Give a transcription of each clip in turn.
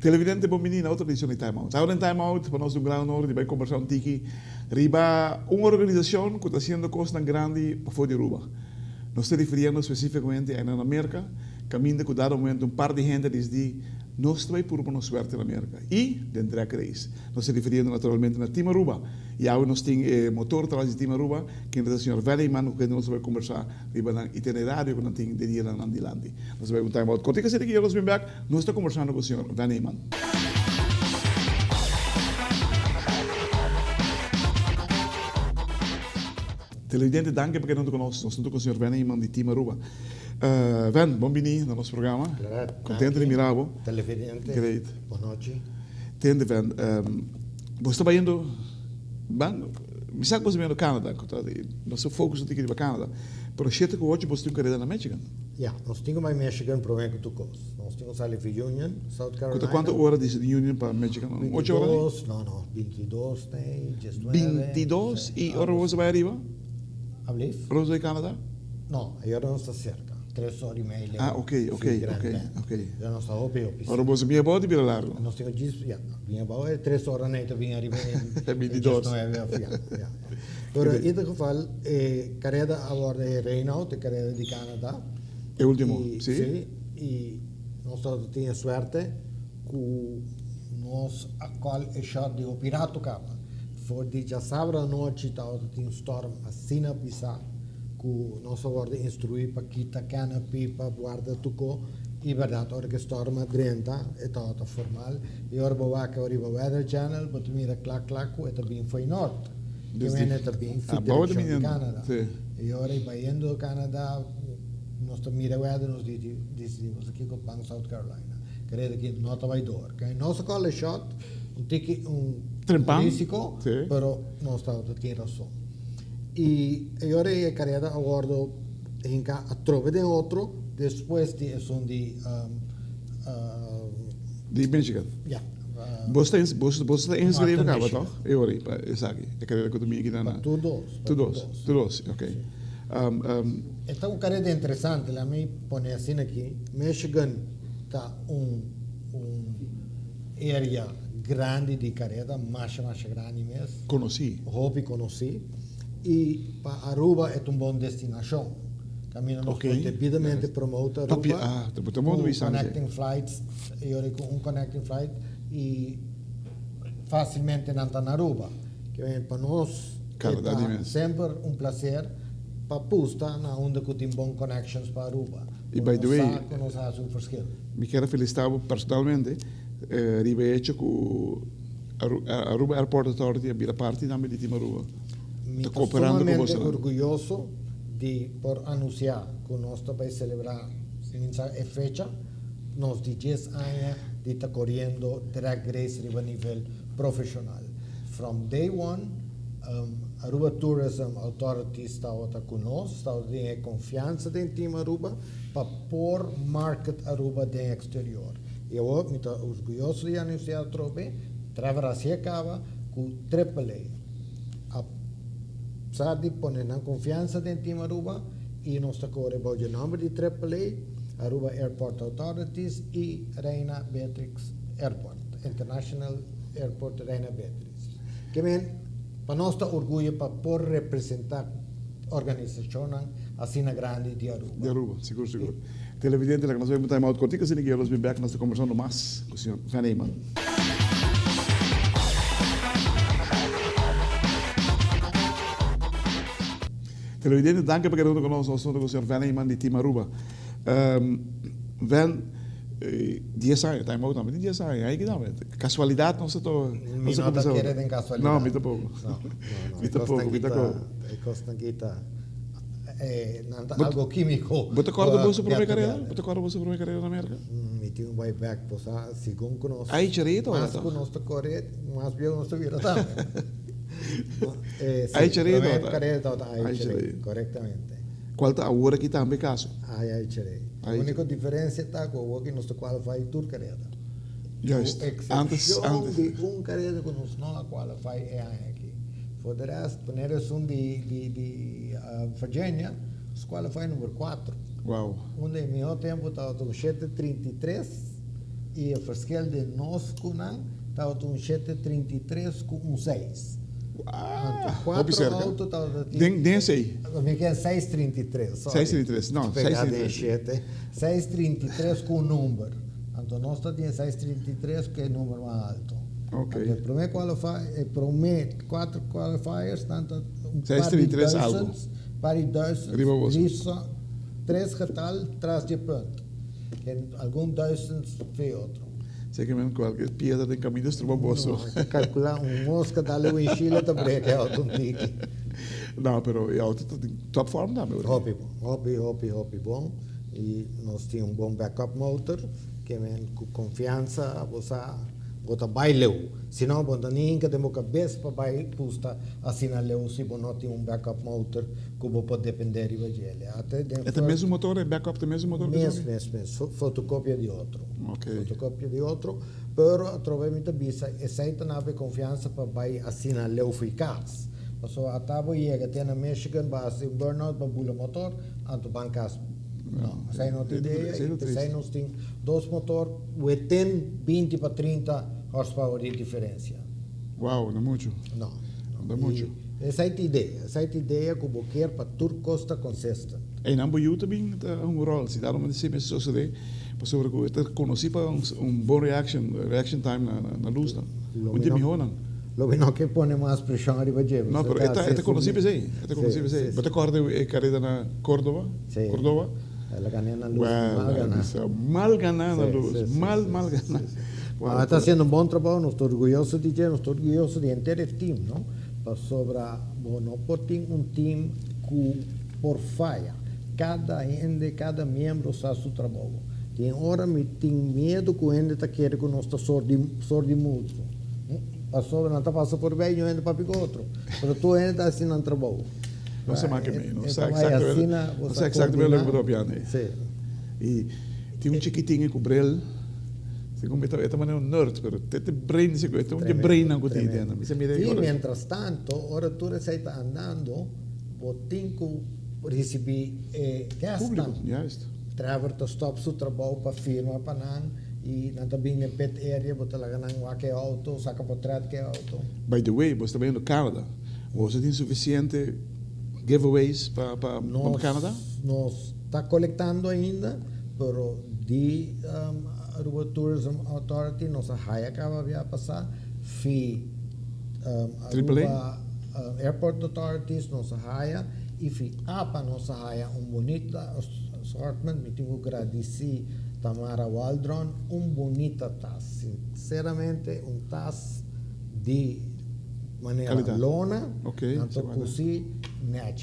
Televidente bom menino, outra edição de Time Out. Ahora en Time Out, para nós do Grão Norte, vai conversar um tiki, riba uma organização que está fazendo coisas grandes para fora de Aruba. Nós estamos referindo especificamente a na América, caminho que dado momento um par de gente diz nós vai por uma suerte na América. E, dentro da crise, nós estamos referindo naturalmente na Team Aruba. E agora nós temos motor atrás de Team Aruba, que é o Sr. Velleman, que nós vamos conversar riba no itinerário que nós temos de dia na Landilandi. Nós vamos um Time Out. Quando você aqui, nós vamos back, nós estamos conversando com o Sr. Velleman. Televidente, danke porque não te conosco. Nós estamos com o Sr. Velleman de Team Aruba. Ven, bem-vindo no nosso programa. Contente de mirá-lo. Televidente, Great. boa noite. Tende, Ven, você está indo, bem, me sabe que você vem do Canadá, nosso foco é aqui no Canadá, mas você tem que hoje você tem carreira na Michigan. Ja, nós temos mais Michigan para o que tu cos. Nós temos ali para Union, South Carolina. Quantas horas de Union para Michigan? 8 horas? Não, 22 tem, 22 e hora você vai arriba? Ablif? Rosa de Canadá? Não, agora não está cerca. 3 horas e meia. Ah, ok. Já não está óbvio. Ora você me pode vir largo? Nós temos 10, ja, vinha boa, 3 horas nem vinha arriba. É 22. Pero in ieder geval, carreira agora é Reinout, carreira de Canadá. É o último, sim? Sim, e nós temos sorte que nós, a qual é shot de o Pirato Capa. For de já sábado à noite, tem storm assim na pisar, que nós agora instruir para quitar canopy, para guardar tudo. E verdade, hora que storm adrenta, é tudo formal. E hora boa que hora o Weather Channel, para mira clac, é bem foi norte. Que é também fit de Canadá. E hora vai indo do Canadá, nós mira weather, nós dizemos aqui com Pang, South Carolina. Credo que não vai dor. Nosso call shot, físico, pero não está tem razão. E agora a carreira agora hinca a trove de outro, depois de som de Michigan. Ja. Você está inscrito cá, tá? Eu ori, exato. A carreira que eu tomei aqui na. Todos, ok. Então, uma carreira interessante, lá me põe assim aqui, Michigan está área grande de carreira, mais grande mesmo. Conheci. Conheci. E para Aruba é uma boa destinação. Caminho nós devidamente promota Aruba. Connecting flights, connecting flight e facilmente na Aruba. Que para nós é sempre prazer para postar na onde que tem bons connections para Aruba. E by the way, nós fazemos me quero felicitar personalmente. Ribeirão com a Aruba Airport Authority a parte também de Team Aruba. Estou extremamente orgulhoso de por anunciar que nós vamos celebrar a fecha, nos 10 anos de estar correndo drag race a nível profissional. From day one, Aruba Tourism Authority está conosco, está tendo confiança em Team Aruba para pôr market Aruba no exterior. Eu estou orgulhoso de anunciar também, trabalhar acaba com AAA. Apesar de pôr na confiança em Team Aruba, e nós estamos correndo o nome de AAA, Aruba Airport Authorities e Reina Beatrix Airport, International Airport Reina Beatrix. Que bem, para nós está orgulho para poder representar organização assim grande de Aruba. De Aruba, seguro. Televidente, que nós vamos estar mal contigo, assim que nós vamos back, nós estamos conversando mais com o Sr. Velleman. Televidente, danke porque não conosco, nós estamos com o Sr. Velleman de Team Aruba. Ven, 10 anos, time out também, 10 anos, aí que dá, casualidade, não sei tô. Me nota que era de casualidade. Não, me pouco. Me pouco. Costa guita. Algo químico. Você acorda você para minha carreira? Você acorda você para minha carreira na América? Me tive way back, pois segundo conosco. Aí direito, mas conosco correr, mas bem nós vira também. Aí direito, carreira aí corretamente. qual está agora que está em caso. Aí tirei. A Aí única diferença está com o que nós qualify tour carreira. Juist. A exceção Antes. de carreira que nós não qualify é aqui. For the rest, quando eles são de Virginia, os qualify número 4. Uau. Onde em meu tempo estava com 7,33 e o verschil de nós com estava com 7,33 com 6. Ah, Quatro observa. autos estava Dense aí. me quer 6,33. 6,33. Não, Pegar 6,33. 6,33 com o número. Então nós temos 6,33 que é o número mais alto. Ok. Então, para mim qualifier, para mim 4 qualifiers, tanto 6,33 algo. para 1000, Riba você. isso 3 getal traz de ponto. Que algum 1000 foi outro. Sei que mesmo qualquer piada tem caminho de bolso. Calcular mosca dá-lhe o enchilho também que é autêntico. Não, pero é auto top form não, meu. Hobby bom. E nós tínhamos um bom backup motor, que vem com confiança, você bota baileu. Se não, bota ninguém tem cabeça para baile, pusta assim na leu, se você não tem um backup motor, que você pode depender de ele. É o mesmo motor, é backup do mesmo motor? Mesmo. Fotocópia de outro. Ok. Fotocópia de outro, pero trove muita bisa, essa não tem confiança para baile assim na leu eficaz. So, a tabo chega, tem na Michigan, base um burnout para bula motor, anto bancas. Não, sai não tem ideia, sai nós tem dois motores, tem 20 para 30 horsepower de diferença. Uau, não é muito. Não. Não é muito. Essa é a ideia que o quer para tudo costa consistente. E na Boiú também tem rol, se dá uma desse mesmo suceder, para sobre que eu conheci para bom reaction time na luz, não? Onde me rolam? Lo que não que põe mais pressão arriba de No, pero esta conocí aí. Esta conocí aí. Você acorda a carreira na Córdoba? Sim. Córdoba? Ela ganha na luz, mal ganha. Mal luz. Mal ganha. Está sendo um bom trabalho, nós estamos orgulhosos de dizer, nós estamos orgulhosos de inteiro time, não? Para sobrar, não pode ter um time que, por falha, cada membro faz seu trabalho. Tem hora que tem medo que ainda está querendo que nós está sordi muito. Passou, não está passando por bem, ainda para pegar outro. Mas tu ainda está assim no trabalho. Não sei mais que meio, não sei exatamente o que eu piano. Sim. E tem um chiquitinho com brel, se como esta maneira um nerd, pero te brain se que um brain não que entende. E mientras tanto, ora tu está andando, tem que receber público, já ist. Traver to stop seu trabalho para firma para não e não também na pet area botar lá ganhar que auto, saca para trás que auto. By the way, você também no Canadá, você tem suficiente giveaways para o Canadá? Nós está coletando ainda, pero de Aruba Tourism Authority nossa raia acaba de passar, fi Aruba Airport Authorities nossa raia e fi apa nossa raia bonita assortment, me tenho que agradecer Tamara Waldron, bonita taça, sinceramente taça de maneira qualidade. lona, okay, tanto così,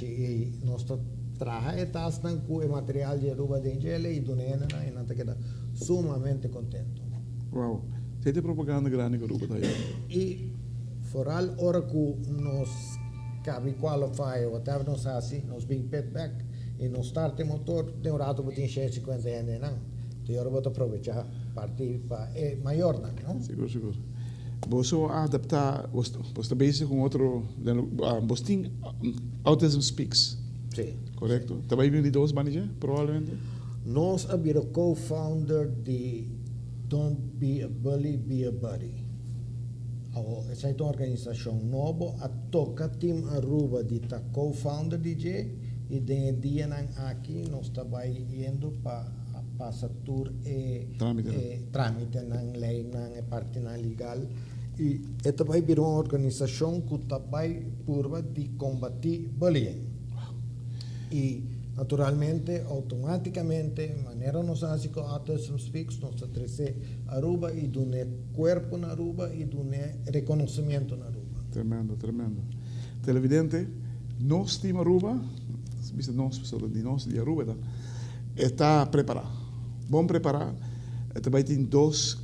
e nós trabalhamos taça com o material de Aruba de Angela e do Nena e nós queda sumamente contento. Uau, você tem propaganda grande com Aruba daí? E foral hora que nós cabe qualify ou até nós assim, nós bem pet back e nós start o motor, tem um rato que tem 150 anos não, então eu vou aproveitar partir para é maior não? Seguro. Você adaptar, você bezig com outro, você tem Autism Speaks. Sim. Correto? Também vem de dois manager, provavelmente? Nós abrimos co-founder de Don't Be a Bully, Be a Buddy. Essa é uma organização nova, a toca Team Aruba de ta co-founder DJ e de dia aqui nós estamos indo para passar tour e trâmite na lei, na parte legal. E esta vai vir uma organização que vai por de combater bullying. E naturalmente, automaticamente, maneira nós assim com Autism Speaks, nós trazer Aruba e do corpo na Aruba e do reconhecimento na Aruba. Tremendo. Televidente, nós time Aruba, nós de Aruba, está preparado. Bom preparado. Também tem dois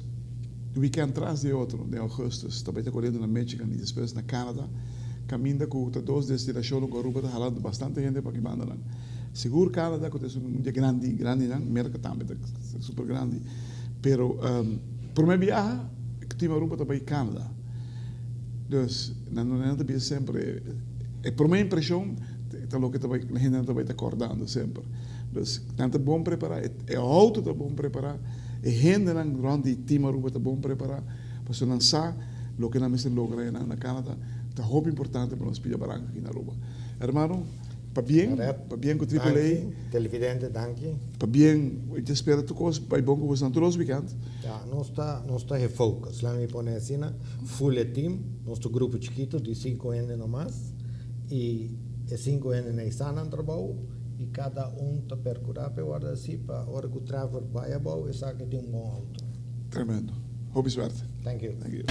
weekend atrás de outro, de agosto. Também está correndo na Michigan e depois na Canadá. Caminha com duas destinações com Aruba, está falando bastante gente para que mandam lá. Seguro Canadá, que é grande, América também, é super grande. Pero, por minha viagem, que tive Aruba também Canadá. Dus, não é sempre, por minha impressão, a gente também está acordando sempre. Dus, tanto bom preparar, é auto está bom preparar, é gente não grande time Aruba está bom preparar, para você não sabe o que nós logramos na Canadá, está muito importante para nós pilhar barranca aqui na Aruba. Hermano, para bem com o AAA. Televidente, danke. Para bem, eu te espero tu coisa, vai bom com você no todos os weekend. Ja, nós está refocus. Lá me põe assim, full team, nosso grupo chiquito de 5 anos nomás, e 5 anos na Isana trabalho, e cada está percurar para hora assim, para hora que o travel vai a bom, e sabe que tem bom auto. Tremendo. Hobby suerte. Thank you. Thank you.